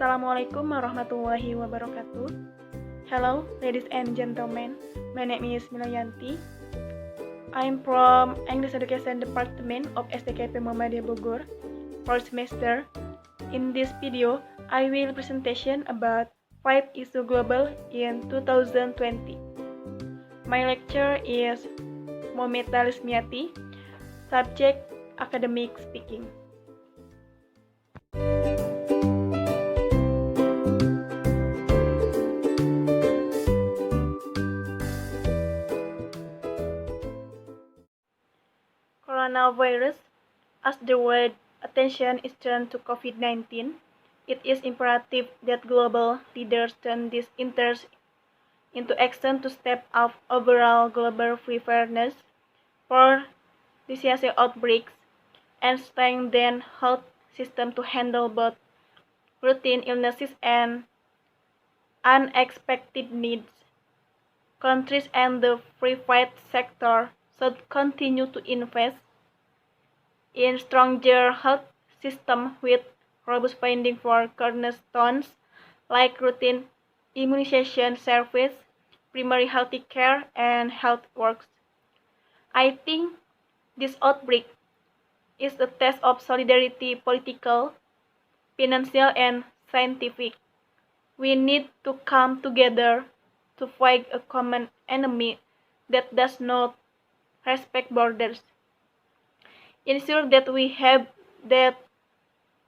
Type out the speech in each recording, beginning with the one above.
Assalamualaikum warahmatullahi wabarakatuh. Hello, ladies and gentlemen. My name is Meita Lesmiaty. I'm from English Education Department of STKP Muhammadiyah Bogor, 4th semester. In this video, I will presentation about 5 issues global in 2020. My lecture is Meita Lesmiaty, subject academic speaking. Coronavirus. As the world attention is turned to COVID-19, it is imperative that global leaders turn this interest into action to step up overall global preparedness for disease outbreaks and strengthen health system to handle both routine illnesses and unexpected needs. Countries and the private sector should continue to invest in stronger health system with robust funding for cornerstones like routine immunization service, primary health care, and health works. I think this outbreak is a test of solidarity, political, financial, and scientific. We need to come together to fight a common enemy that does not respect borders. Ensure that we have the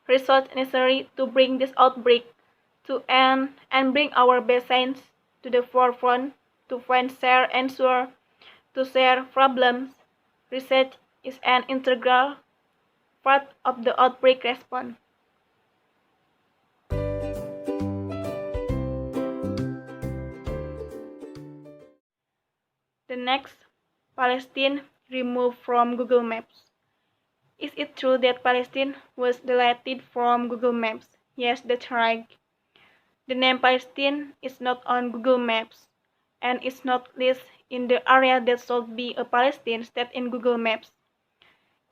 resources necessary to bring this outbreak to end and bring our best science to the forefront to find share answer to share problems. Research is an integral part of the outbreak response. The next, Palestine removed from Google Maps. Is it true that Palestine was deleted from Google Maps? Yes, that's right. The name Palestine is not on Google Maps and is not listed in the area that should be a Palestine state in Google Maps.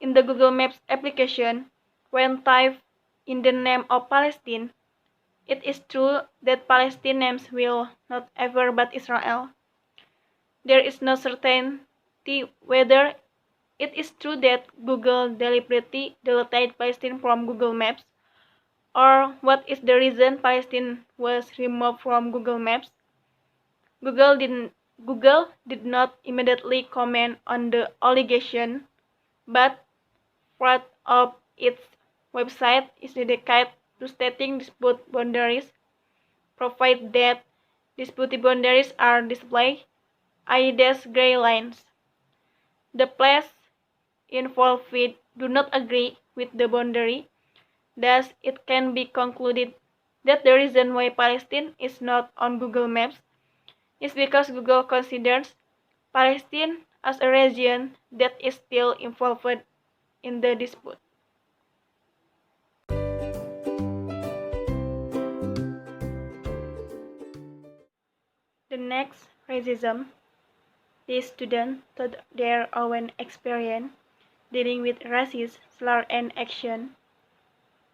In the Google Maps application, when typed in the name of Palestine, it is true that Palestine names will not ever but Israel. There is no certainty whether it is true that Google deliberately deleted Palestine from Google Maps, or what is the reason Palestine was removed from Google Maps. Google did not immediately comment on the allegation, but part of its website is dedicated to stating dispute boundaries, provided that disputed boundaries are displayed, i.e. gray lines. The place involved do not agree with the boundary. Thus, it can be concluded that the reason why Palestine is not on Google Maps is because Google considers Palestine as a region that is still involved in the dispute. The next, racism. These students taught their own experience dealing with racist slur and action,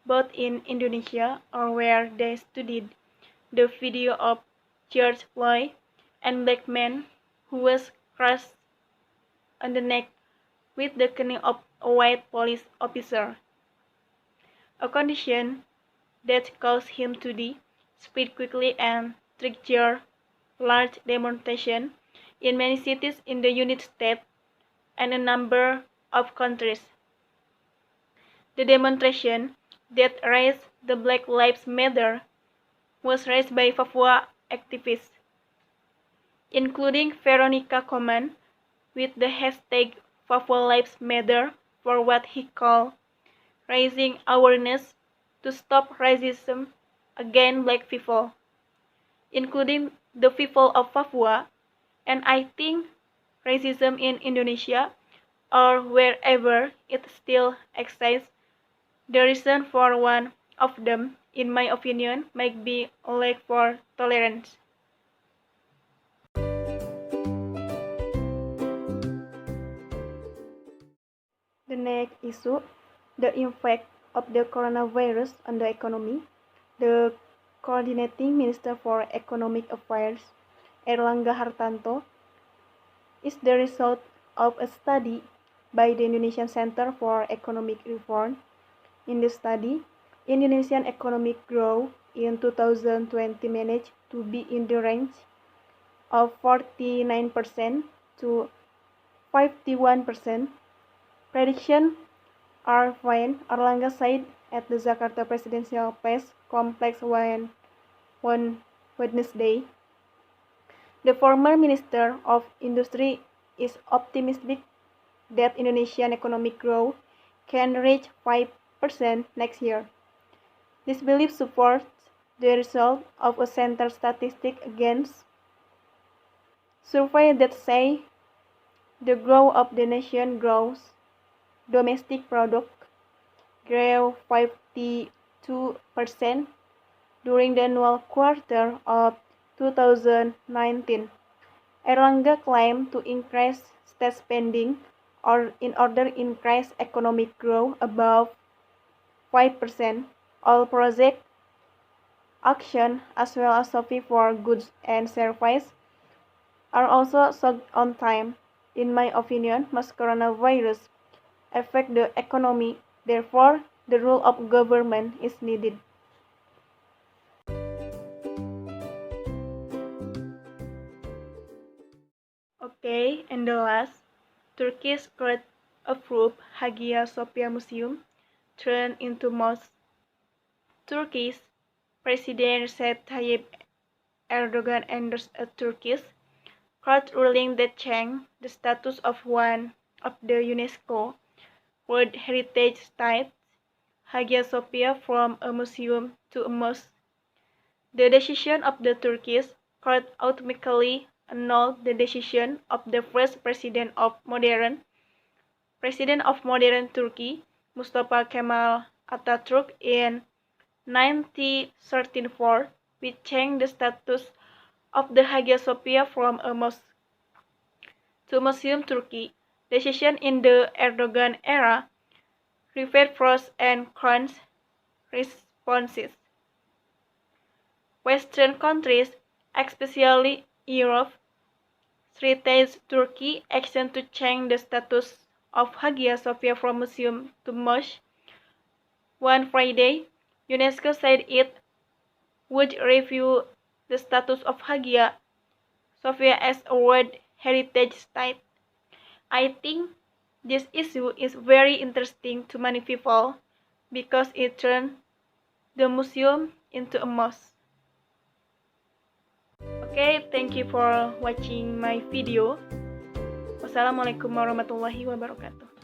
both in Indonesia or where they studied the video of George Floyd and black man who was crushed on the neck with the cane of a white police officer, a condition that caused him to spread quickly and trigger large demonstrations in many cities in the United States and a number of countries. The demonstration that raised the Black Lives Matter was raised by Papua activists, including Veronica Coman, with the hashtag Papua Lives Matter for what he called raising awareness to stop racism against black people, including the people of Papua, and I think racism in Indonesia or wherever it still exists. The reason for one of them, in my opinion, might be a lack for tolerance. The next issue, the impact of the coronavirus on the economy. The Coordinating Minister for Economic Affairs, Erlangga Hartanto, is the result of a study by the Indonesian Center for Economic Reform. In the study, Indonesian economic growth in 2020 managed to be in the range of 49% to 51%. Predictions are fine, Erlangga said at the Jakarta Presidential Press Complex on Wednesday. The former Minister of Industry is optimistic that Indonesian economic growth can reach 5% next year. This belief supports the result of a center statistic against survey that say the growth of the nation gross domestic product grew 52% during the annual quarter of 2019. Erlangga claimed to increase state spending in order to increase economic growth above 5%. All project action as well as supply for goods and services are also sold on time. In my opinion, must coronavirus affect the economy, therefore the role of government is needed. Okay, and the last, Turkey's court approved Hagia Sophia Museum turned into mosque. Turkey's President Recep Tayyip Erdogan endorsed a Turkish court ruling that changed the status of one of the UNESCO World Heritage Sites, Hagia Sophia, from a museum to a mosque. The decision of the Turkish court automatically annulled the decision of the first president of modern Turkey, Mustafa Kemal Atatürk, in 1934, which changed the status of the Hagia Sophia from a mosque to museum. Turkey decision in the Erdogan era received pros and cons responses. Western countries, especially Europe, criticized Turkey's action to change the status of Hagia Sophia from museum to mosque. One Friday, UNESCO said it would review the status of Hagia Sophia as a World Heritage Site. I think this issue is very interesting to many people because it turned the museum into a mosque. Okay, thank you for watching my video. Wassalamualaikum warahmatullahi wabarakatuh.